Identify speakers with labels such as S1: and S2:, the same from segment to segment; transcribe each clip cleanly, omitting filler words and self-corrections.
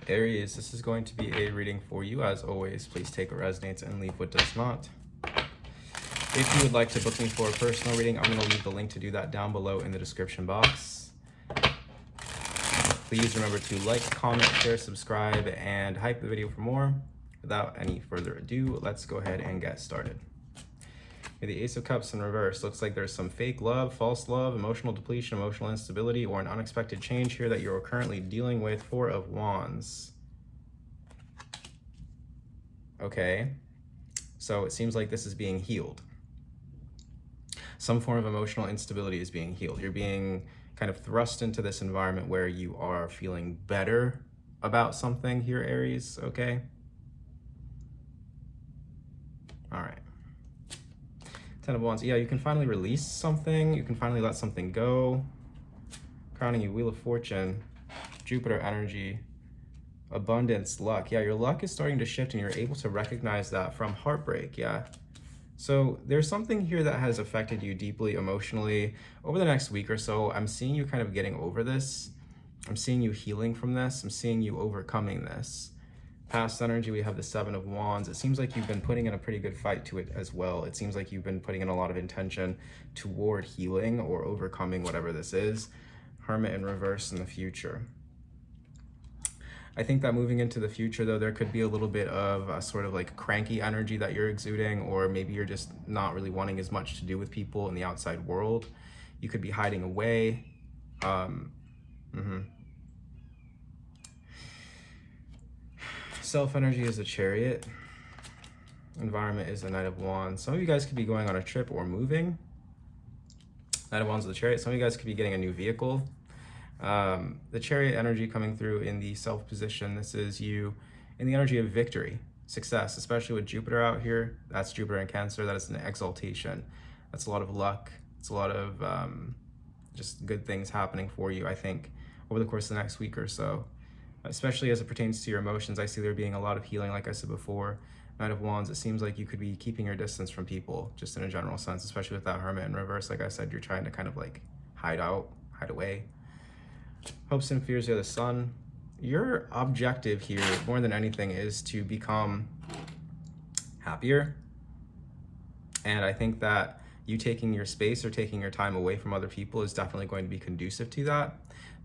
S1: Aries, this is going to be a reading for you. As always, please take what resonates and leave what does not. If you would like to book me for a personal reading, I'm going to leave the link to do that down below in the description box. Please remember to like, comment, share, subscribe, and hype the video for more. Without any further ado, let's go ahead and get started. The Ace of Cups in reverse. Looks like there's some fake love, false love, emotional depletion, emotional instability, or an unexpected change here that you're currently dealing with. Four of Wands. Okay, so it seems like this is being healed. Some form of emotional instability is being healed. You're being kind of thrust into this environment where you are feeling better about something here, Aries, okay? All right. Ten of Wands. Yeah, you can finally release something. You can finally let something go. Crowning you, Wheel of Fortune, Jupiter energy, abundance, luck. Yeah, your luck is starting to shift and you're able to recognize that from heartbreak, yeah. So there's something here that has affected you deeply emotionally over the next week or so. I'm seeing you kind of getting over this. I'm seeing you healing from this. I'm seeing you overcoming this. Past energy, we have the Seven of Wands. It seems like you've been putting in a pretty good fight to it as well. It seems like you've been putting in a lot of intention toward healing or overcoming whatever this is. Hermit in reverse in the future. I think that moving into the future, though, there could be a little bit of a sort of like cranky energy that you're exuding, or maybe you're just not really wanting as much to do with people in the outside world. You could be hiding away. Self energy is the Chariot. Environment is the Knight of Wands. Some of you guys could be going on a trip or moving. Knight of Wands is the Chariot. Some of you guys could be getting a new vehicle. The Chariot energy coming through in the self position. This is you in the energy of victory, success, especially with Jupiter out here. That's Jupiter in Cancer. That is an exaltation. That's a lot of luck. It's a lot of just good things happening for you, I think, over the course of the next week or so. Especially as it pertains to your emotions, I see there being a lot of healing, like I said before. Knight of Wands, it seems like you could be keeping your distance from people, just in a general sense, especially with that Hermit in reverse. Like I said, you're trying to kind of like hide away. Hopes and fears are the Sun. Your objective here, more than anything, is to become happier. And I think that you taking your space or taking your time away from other people is definitely going to be conducive to that.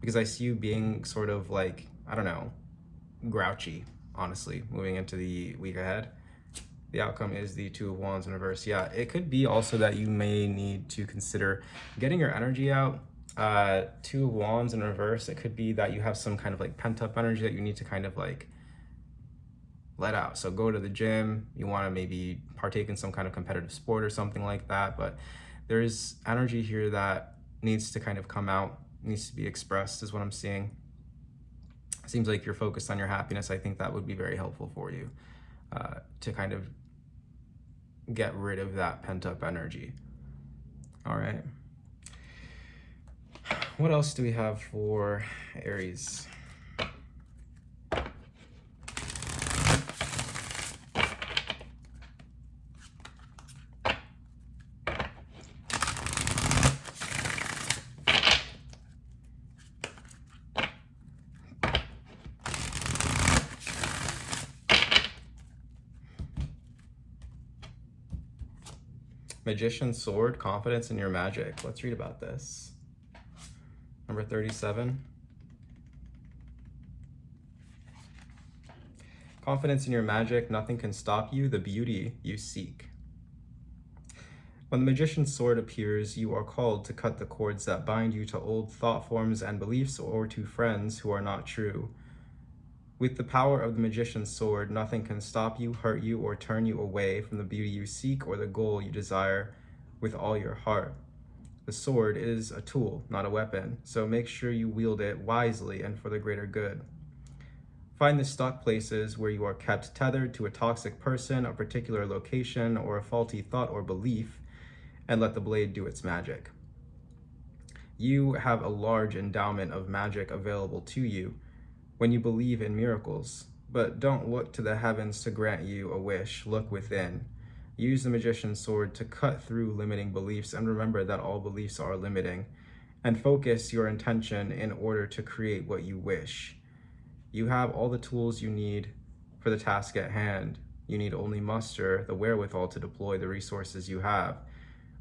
S1: Because I see you being sort of like, I don't know, grouchy, honestly, moving into the week ahead. The outcome is the Two of Wands in reverse. Yeah, it could be also that you may need to consider getting your energy out. Two of Wands in reverse, it could be that you have some kind of like pent up energy that you need to kind of like let out. So go to the gym, you want to maybe partake in some kind of competitive sport or something like that, but there's energy here that needs to kind of come out, needs to be expressed is what I'm seeing. Seems like you're focused on your happiness. I think that would be very helpful for you to kind of get rid of that pent up energy. All right. What else do we have for Aries? Magician's Sword, confidence in your magic. Let's read about this. Number 37. Confidence in your magic, nothing can stop you, the beauty you seek. When the Magician's Sword appears, you are called to cut the cords that bind you to old thought forms and beliefs or to friends who are not true. With the power of the Magician's Sword, nothing can stop you, hurt you, or turn you away from the beauty you seek or the goal you desire with all your heart. The sword is a tool, not a weapon, so make sure you wield it wisely and for the greater good. Find the stuck places where you are kept tethered to a toxic person, a particular location, or a faulty thought or belief, and let the blade do its magic. You have a large endowment of magic available to you when you believe in miracles, but don't look to the heavens to grant you a wish. Look within. Use the Magician's Sword to cut through limiting beliefs, and remember that all beliefs are limiting, and focus your intention in order to create what you wish. You have all the tools you need for the task at hand. You need only muster the wherewithal to deploy the resources you have.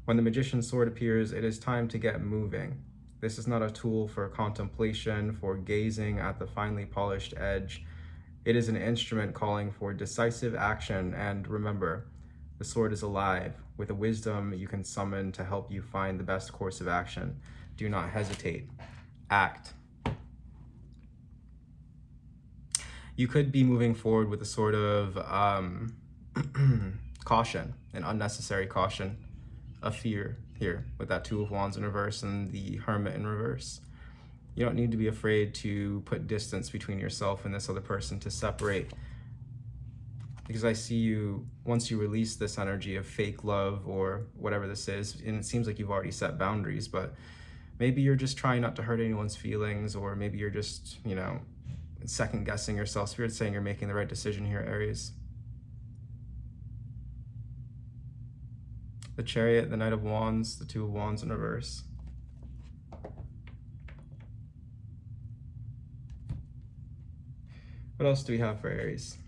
S1: When the magician's sword appears, it is time to get moving. This is not a tool for contemplation, for gazing at the finely polished edge. It is an instrument calling for decisive action, and remember, the sword is alive, with a wisdom you can summon to help you find the best course of action. Do not hesitate. Act. You could be moving forward with a sort of caution, an unnecessary caution, a fear here with that Two of Wands in reverse and the Hermit in reverse. You don't need to be afraid to put distance between yourself and this other person, to separate. Because I see you, once you release this energy of fake love or whatever this is, and it seems like you've already set boundaries, but maybe you're just trying not to hurt anyone's feelings, or maybe you're just, you know, second guessing yourself. Spirit's saying you're making the right decision here, Aries. The Chariot, the Knight of Wands, the Two of Wands in reverse. What else do we have for Aries?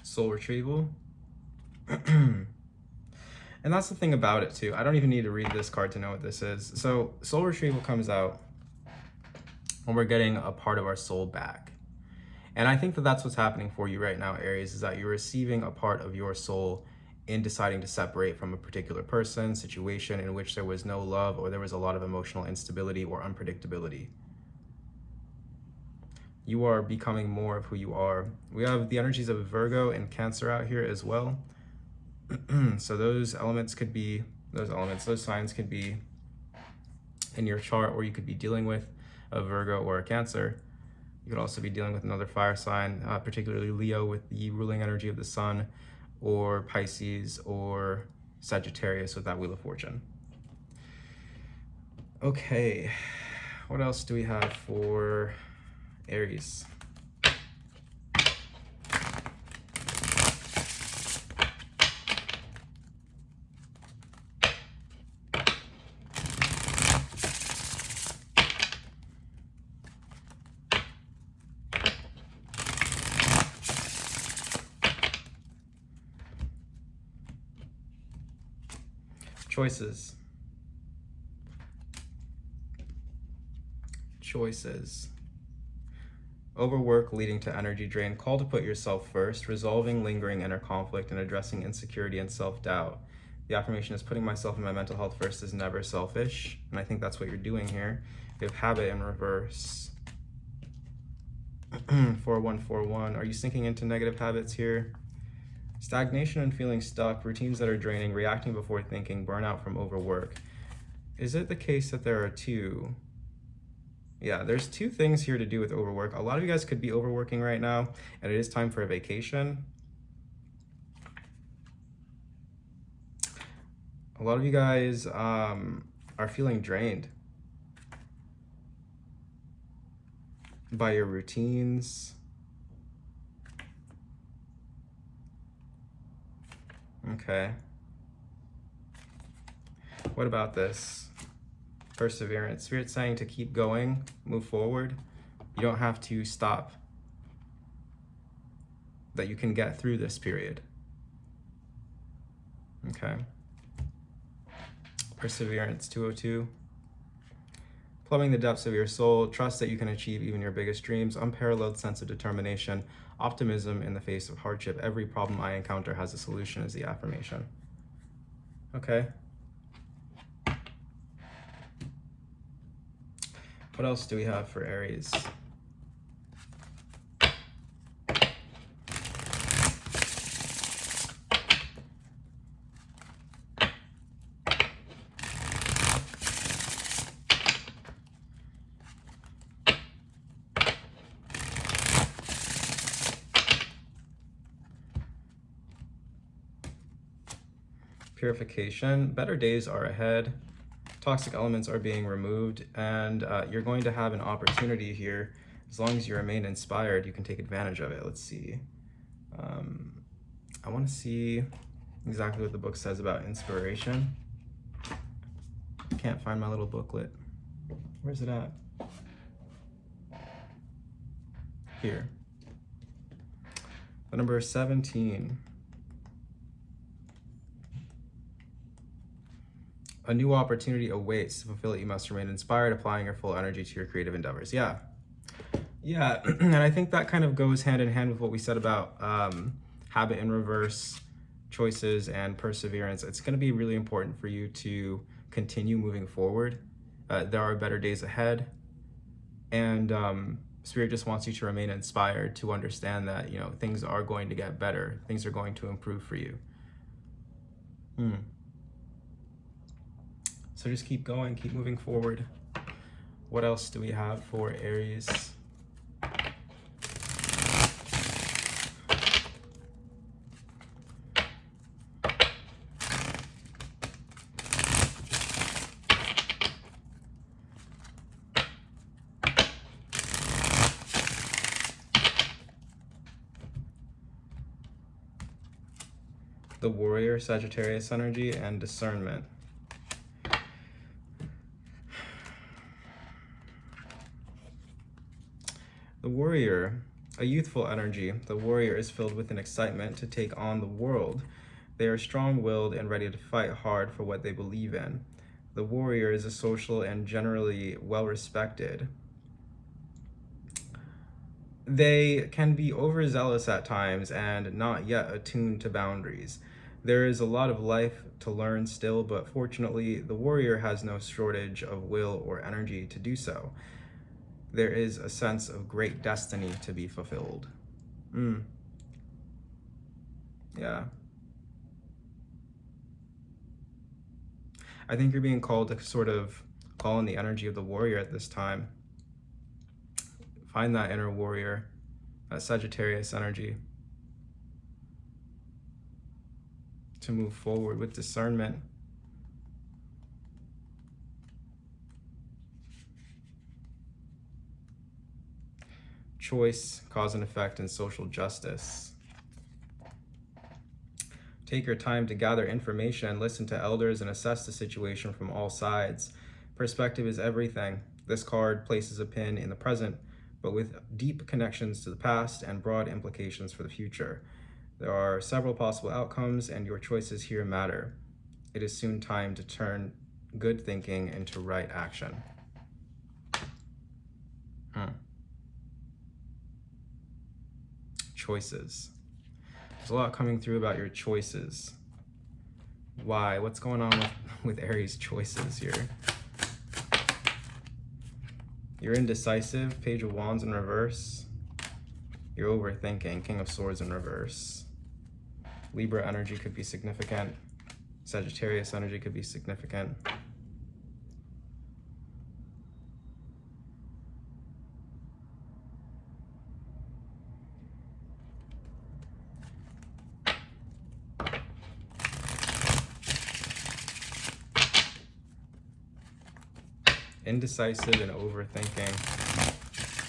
S1: Soul retrieval. And that's the thing about it too. I don't even need to read this card to know what this is. So soul retrieval comes out when we're getting a part of our soul back. And I think that that's what's happening for you right now, Aries, is that you're receiving a part of your soul in deciding to separate from a particular person, situation in which there was no love, or there was a lot of emotional instability or unpredictability. You are becoming more of who you are. We have the energies of Virgo and Cancer out here as well. So those signs could be in your chart, or you could be dealing with a Virgo or a Cancer. You could also be dealing with another fire sign, particularly Leo with the ruling energy of the sun, or Pisces or Sagittarius with that Wheel of Fortune. Okay, what else do we have for Aries? Choices. Overwork leading to energy drain. Call to put yourself first, resolving lingering inner conflict and addressing insecurity and self-doubt. The affirmation is putting myself and my mental health first is never selfish. And I think that's what you're doing here. We have habit in reverse. 4141. Are you sinking into negative habits here? Stagnation and feeling stuck, routines that are draining, reacting before thinking, burnout from overwork. Is it the case that there are two? Yeah, there's two things here to do with overwork. A lot of you guys could be overworking right now, and it is time for a vacation. A lot of you guys are feeling drained by your routines. Okay. What about this? Perseverance. Spirit's saying to keep going, move forward. You don't have to stop. That you can get through this period. Okay. Perseverance, 202. Plumbing the depths of your soul. Trust that you can achieve even your biggest dreams. Unparalleled sense of determination. Optimism in the face of hardship. Every problem I encounter has a solution is the affirmation. Okay. What else do we have for Aries? Purification. Better days are ahead. Toxic elements are being removed, and you're going to have an opportunity here. As long as you remain inspired, you can take advantage of it. Let's see. I want to see exactly what the book says about inspiration. Can't find my little booklet. Where's it at? Here. The number 17. A new opportunity awaits. To fulfill it, you must remain inspired, applying your full energy to your creative endeavors. Yeah. And I think that kind of goes hand in hand with what we said about habit in reverse, choices, and perseverance. It's going to be really important for you to continue moving forward. There are better days ahead, and Spirit just wants you to remain inspired, to understand that, you know, things are going to get better. Things are going to improve for you. So just keep going, keep moving forward. What else do we have for Aries? The Warrior, Sagittarius energy, and discernment. The Warrior, a youthful energy. The Warrior is filled with an excitement to take on the world. They are strong-willed and ready to fight hard for what they believe in. The Warrior is a social and generally well-respected. They can be overzealous at times and not yet attuned to boundaries. There is a lot of life to learn still, but fortunately, the Warrior has no shortage of will or energy to do so. There is a sense of great destiny to be fulfilled. Yeah. I think you're being called to sort of call in the energy of the Warrior at this time. Find that inner warrior, that Sagittarius energy, to move forward with discernment. Choice, cause and effect, and social justice. Take your time to gather information, listen to elders, and assess the situation from all sides. Perspective is everything. This card places a pin in the present, but with deep connections to the past and broad implications for the future. There are several possible outcomes, and your choices here matter. It is soon time to turn good thinking into right action. Choices. There's a lot coming through about your choices. Why? What's going on with Aries' choices here? You're indecisive, Page of Wands in reverse. You're overthinking, King of Swords in reverse. Libra energy could be significant. Sagittarius energy could be significant. Indecisive and overthinking,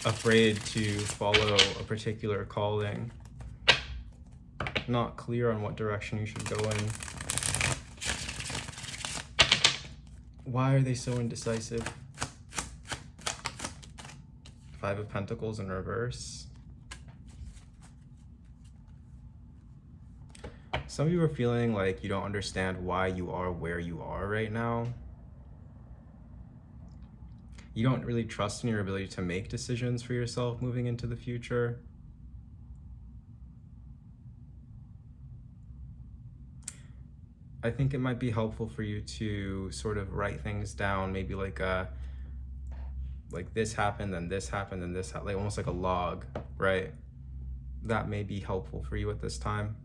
S1: afraid to follow a particular calling, not clear on what direction you should go in. Why are they so indecisive? Five of Pentacles in reverse. Some of you are feeling like you don't understand why you are where you are right now. You don't really trust in your ability to make decisions for yourself moving into the future. I think it might be helpful for you to sort of write things down, maybe like this happened, then this happened, then this happened, like almost like a log, right? That may be helpful for you at this time.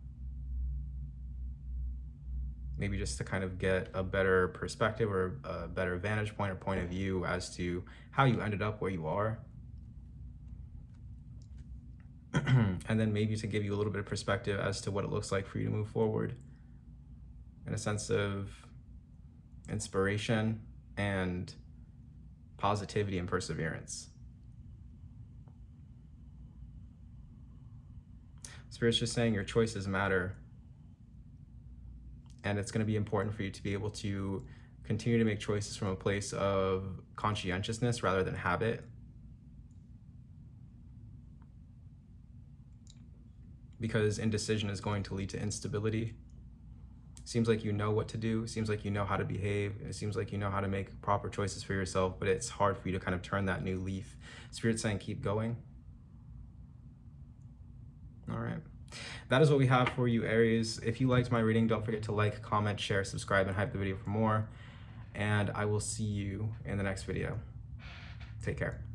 S1: Maybe just to kind of get a better perspective or a better vantage point or point of view as to how you ended up where you are. And then maybe to give you a little bit of perspective as to what it looks like for you to move forward and a sense of inspiration and positivity and perseverance. Spirit's just saying your choices matter, and it's going to be important for you to be able to continue to make choices from a place of conscientiousness rather than habit. Because indecision is going to lead to instability. Seems like you know what to do, seems like you know how to behave, it seems like you know how to make proper choices for yourself, but it's hard for you to kind of turn that new leaf. Spirit's saying keep going. All right. That is what we have for you, Aries. If you liked my reading, don't forget to like, comment, share, subscribe, and hype the video for more. And I will see you in the next video. Take care.